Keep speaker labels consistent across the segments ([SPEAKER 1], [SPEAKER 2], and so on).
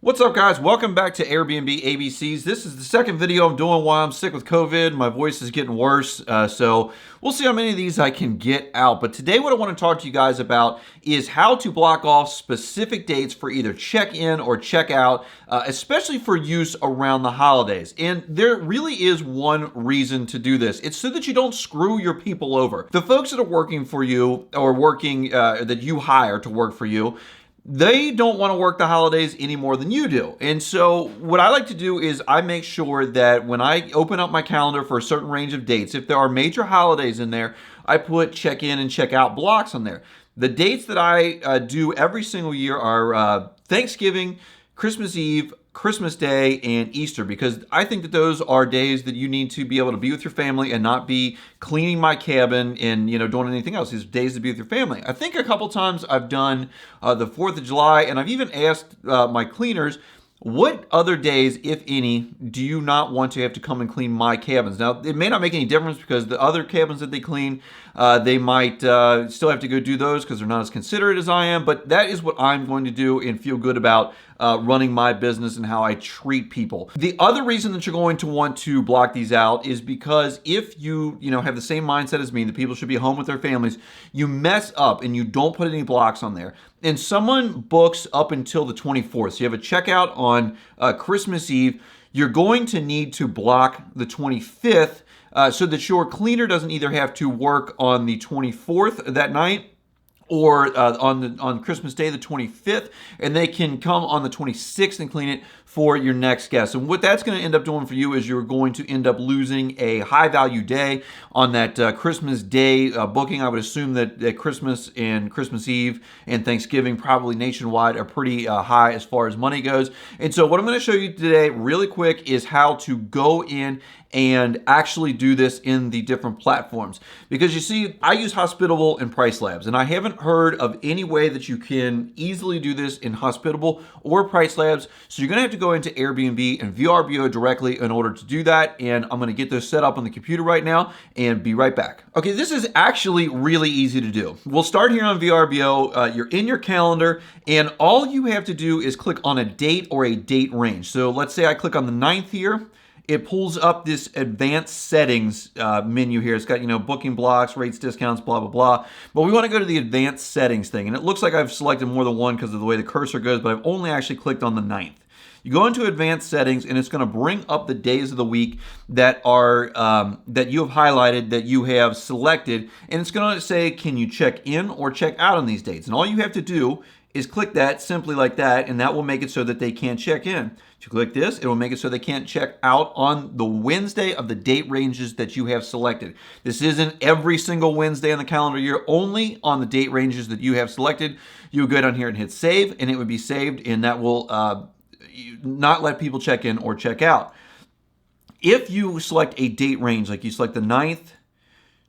[SPEAKER 1] What's up, guys? Welcome back to Airbnb ABCs. This is the second video I'm doing while I'm sick with COVID. My voice is getting worse, so we'll see how many of these I can get out. But today what I want to talk to you guys about is how to block off specific dates for either check-in or check-out, especially for use around the holidays. And there really is one reason to do this. It's so that you don't screw your people over. The folks that are working for you or working that you hire to work for you, they don't want to work the holidays any more than you do. And so what I like to do is I make sure that when I open up my calendar for a certain range of dates, if there are major holidays in there, I put check in and check out blocks on there. The dates that I do every single year are Thanksgiving, Christmas Eve, Christmas Day, and Easter, because I think that those are days that you need to be able to be with your family and not be cleaning my cabin and doing anything else. These days to be with your family. I think a couple times I've done the 4th of July, and I've even asked my cleaners, what other days, if any, do you not want to have to come and clean my cabins? Now, it may not make any difference because the other cabins that they clean, they might still have to go do those because they're not as considerate as I am, but that is what I'm going to do and feel good about running my business and how I treat people. The other reason that you're going to want to block these out is because if you have the same mindset as me, that people should be home with their families, you mess up and you don't put any blocks on there, and someone books up until the 24th, so you have a checkout on Christmas Eve, you're going to need to block the 25th so that your cleaner doesn't either have to work on the 24th that night or on Christmas Day, the 25th, and they can come on the 26th and clean it for your next guest. And what that's going to end up doing for you is you're going to end up losing a high value day on that Christmas Day booking. I would assume that Christmas and Christmas Eve and Thanksgiving probably nationwide are pretty high as far as money goes. And so what I'm going to show you today really quick is how to go in and actually do this in the different platforms. Because you see, I use Hospitable and Price Labs, and I haven't heard of any way that you can easily do this in Hospitable or Price Labs. So you're gonna have to go into Airbnb and VRBO directly in order to do that. And I'm gonna get those set up on the computer right now and be right back. Okay, this is actually really easy to do. We'll start here on VRBO. You're in your calendar, and all you have to do is click on a date or a date range. So let's say I click on the 9th here. It pulls up this advanced settings menu here. It's got, booking blocks, rates, discounts, blah, blah, blah. But we want to go to the advanced settings thing. And it looks like I've selected more than one because of the way the cursor goes, but I've only actually clicked on the 9th. You go into advanced settings, and it's going to bring up the days of the week that are that you have highlighted, that you have selected. And it's going to say, can you check in or check out on these dates? And all you have to do is click that simply like that, and that will make it so that they can't check in. If you click this, it will make it so they can't check out on the Wednesday of the date ranges that you have selected. This isn't every single Wednesday in the calendar year, only on the date ranges that you have selected. You would go down here and hit save, and it would be saved, and that will not let people check in or check out. If you select a date range, like you select the 9th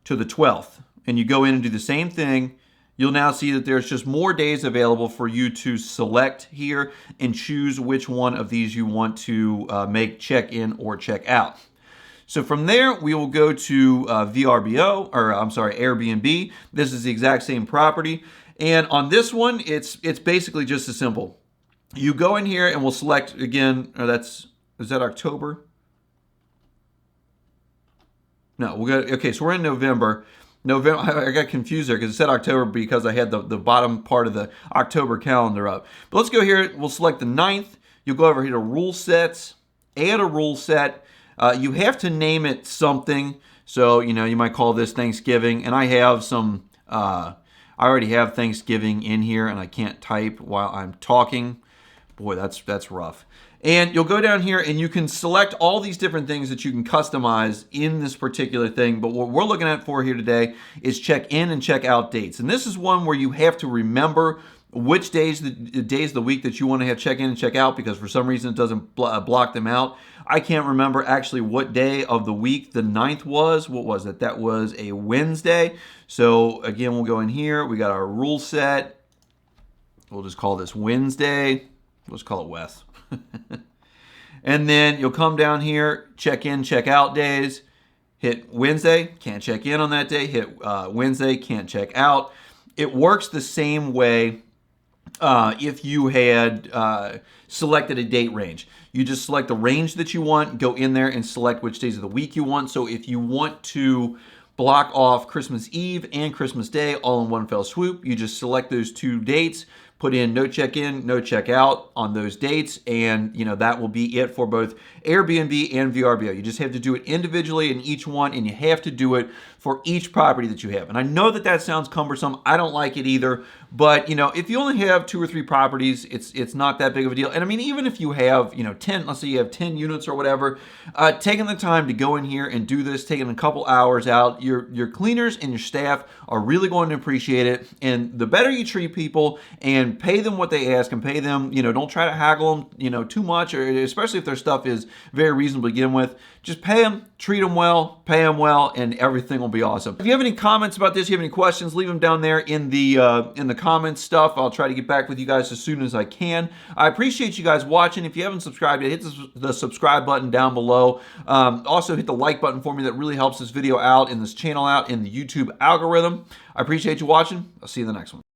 [SPEAKER 1] to the 12th, and you go in and do the same thing, you'll now see that there's just more days available for you to select here and choose which one of these you want to make check in or check out. So from there, we will go to Airbnb. This is the exact same property. And on this one, it's basically just as simple. You go in here and we'll select again, is that October? No, okay, so we're in November. I got confused there because it said October because I had the bottom part of the October calendar up. But let's go here. We'll select the 9th. You'll go over here to rule sets, add a rule set. You have to name it something. So, you might call this Thanksgiving. And I have some, I already have Thanksgiving in here, and I can't type while I'm talking. Boy, that's rough. And you'll go down here and you can select all these different things that you can customize in this particular thing. But what we're looking at for here today is check in and check out dates. And this is one where you have to remember which days of the week that you want to have check in and check out, because for some reason it doesn't block them out. I can't remember actually what day of the week the 9th was. What was it? That was a Wednesday. So again, we'll go in here. We got our rule set. We'll just call this Wednesday. Let's call it Wes. And then you'll come down here, check in, check out days, hit Wednesday, can't check in on that day, hit Wednesday, can't check out. It works the same way if you had selected a date range. You just select the range that you want, go in there and select which days of the week you want. So if you want to block off Christmas Eve and Christmas Day all in one fell swoop, you just select those 2 dates, put in no check-in, no check-out on those dates, and that will be it for both Airbnb and VRBO. You just have to do it individually in each one, and you have to do it for each property that you have. And I know that that sounds cumbersome. I don't like it either, but if you only have 2 or 3 properties, it's not that big of a deal. And I mean, even if you have 10, let's say you have 10 units or whatever, taking the time to go in here and do this, taking a couple hours out, your cleaners and your staff are really going to appreciate it. And the better you treat people and pay them what they ask and pay them, don't try to haggle them, too much, or especially if their stuff is very reasonable to begin with. Just pay them, treat them well, pay them well, and everything will be awesome. If you have any comments about this, you have any questions, leave them down there in the comments stuff. I'll try to get back with you guys as soon as I can. I appreciate you guys watching. If you haven't subscribed yet, hit the subscribe button down below. Also hit the like button for me. That really helps this video out and this channel out in the YouTube algorithm. I appreciate you watching. I'll see you in the next one.